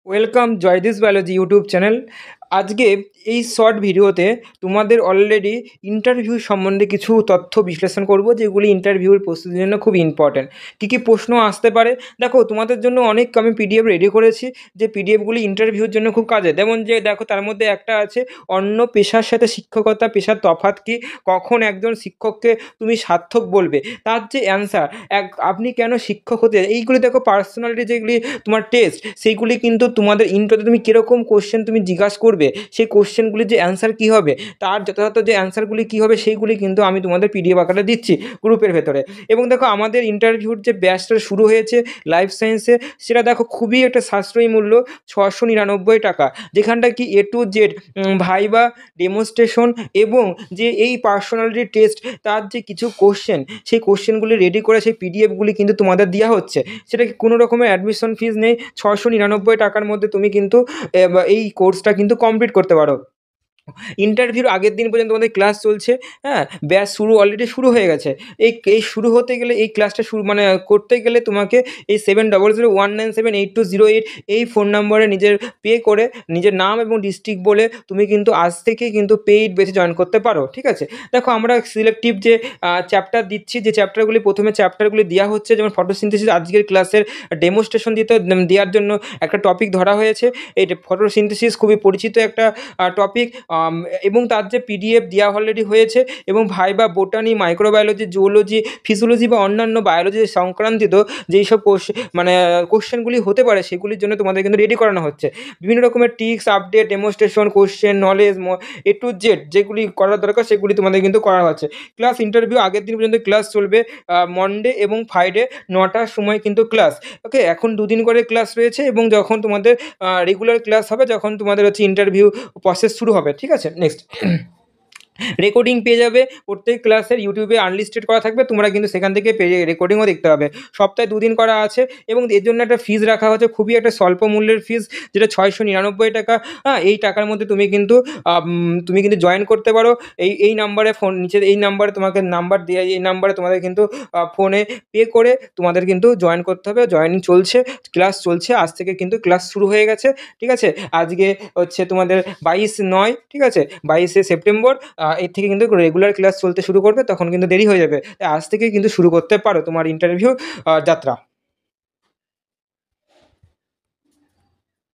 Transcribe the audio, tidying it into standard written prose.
Welcome জয়দিস biology YouTube channel. আজকে এই শর্ট ভিডিওতে তোমাদের অলরেডি ইন্টারভিউ সম্বন্ধে কিছু তথ্য বিশ্লেষণ করব, যেগুলি ইন্টারভিউর প্রস্তুতির জন্য খুব ইম্পর্ট্যান্ট। কী কী প্রশ্ন আসতে পারে দেখো, তোমাদের জন্য অনেক আমি পিডিএফ রেডি করেছি, যে পিডিএফগুলি ইন্টারভিউর জন্য খুব কাজে। যেমন যে দেখো, তার মধ্যে একটা আছে অন্য পেশার সাথে শিক্ষকতা পেশার তফাৎ কী, কখন একজন শিক্ষককে তুমি সার্থক বলবে, তার যে অ্যান্সার, আপনি কেন শিক্ষক হতে, এইগুলি দেখো পার্সোনালিটি যেগুলি তোমার টেস্ট, সেইগুলি কিন্তু তোমাদের ইন্টারভিউতে তুমি কীরকম কোশ্চেন তুমি জিজ্ঞাসা করবে, সেই কোশ্চেনগুলির যে অ্যান্সার কী হবে, তার যথাযথ যে অ্যান্সারগুলি কী হবে, সেইগুলি কিন্তু আমি তোমাদের পিডিএফ আকারে দিচ্ছি গ্রুপের ভেতরে। এবং দেখো, আমাদের ইন্টারভিউর যে ব্যাচটা শুরু হয়েছে লাইফ সায়েন্সে, সেটা দেখো খুবই একটা সাশ্রয়ী মূল্য, 699 টাকা, যেখানটা কি এ টু জেড ভাইবা, ডেমনস্ট্রেশন এবং যে এই পার্সোনালিটি টেস্ট, তার যে কিছু কোশ্চেন, সেই কোশ্চেনগুলি রেডি করে সেই পিডিএফগুলি কিন্তু তোমাদের দেওয়া হচ্ছে। সেটা কি কোনো রকমের অ্যাডমিশন ফিজ নেই, 699 টাকার মধ্যে তুমি কিন্তু এই কোর্সটা কিন্তু কমপ্লিট করতে পারো। ইন্টারভিউর আগের দিন পর্যন্ত তোমাদের ক্লাস চলছে, হ্যাঁ, ব্যাচ অলরেডি শুরু হয়ে গেছে। এই শুরু হতে গেলে, এই ক্লাসটা করতে গেলে তোমাকে এই 7001978208 এই ফোন নম্বরে নিজের পে করে নিজের নাম এবং ডিস্ট্রিক্ট বলে তুমি কিন্তু আজ থেকেই কিন্তু পেইড বেচে জয়েন করতে পারো। ঠিক আছে, দেখো আমরা সিলেক্টিভ যে চ্যাপ্টার দিচ্ছি, যে চ্যাপ্টারগুলি প্রথমে চ্যাপ্টারগুলি দেওয়া হচ্ছে, যেমন ফটোসিনথেসিস, আজকের ক্লাসের ডেমনস্ট্রেশন দেওয়ার জন্য একটা টপিক ধরা হয়েছে। এই ফটোসিনথেসিস খুবই পরিচিত একটা টপিক, এবং তার যে পিডিএফ দেওয়া অলরেডি হয়েছে, এবং viva, botany, microbiology, zoology, physiology বা অন্যান্য বায়োলজি সংক্রান্তিত যেই সব কোশ্চেনগুলি হতে পারে, সেগুলির জন্য তোমাদের কিন্তু রেডি করানো হচ্ছে। বিভিন্ন রকমের tricks, update, demonstration, question, knowledge, A to Z যেগুলি করার দরকার, সেগুলি তোমাদের কিন্তু করা হচ্ছে। ক্লাস ইন্টারভিউ আগের দিন পর্যন্ত ক্লাস চলবে, মনডে এবং ফ্রাইডে 9টার সময় কিন্তু ক্লাস। ওকে, এখন দুদিন করে ক্লাস রয়েছে, এবং যখন তোমাদের রেগুলার ক্লাস হবে, যখন তোমাদের হচ্ছে ইন্টারভিউ প্রসেস শুরু হবে। ঠিক আছে, নেক্সট রেকর্ডিং পেয়ে যাবে প্রত্যেক ক্লাসের, ইউটিউবে আনলিস্টেড করা থাকবে, তোমরা কিন্তু সেখান থেকে রেকর্ডিংও দেখতে পাবে। সপ্তাহে 2 দিন করা আছে, এবং এর জন্য একটা ফিজ রাখা হচ্ছে, খুবই একটা স্বল্প মূল্যের ফিজ, যেটা 699 টাকা। হ্যাঁ, এই টাকার মধ্যে তুমি কিন্তু জয়েন করতে পারো। এই নাম্বারে ফোন, নিচে এই নাম্বারে তোমাকে নাম্বার দেওয়া, এই নাম্বারে তোমাদের কিন্তু ফোনে পে করে তোমাদের কিন্তু জয়েন করতে হবে। জয়েনিং চলছে, ক্লাস চলছে, আজ থেকে কিন্তু ক্লাস শুরু হয়ে গেছে। ঠিক আছে, আজকে হচ্ছে তোমাদের 22/9, ঠিক আছে, 22শে সেপ্টেম্বর। এর থেকে কিন্তু রেগুলার ক্লাস চলতে শুরু করবে, তখন কিন্তু দেরি হয়ে যাবে। তাই আজ থেকে কিন্তু শুরু করতে পারো তোমার ইন্টারভিউ যাত্রা।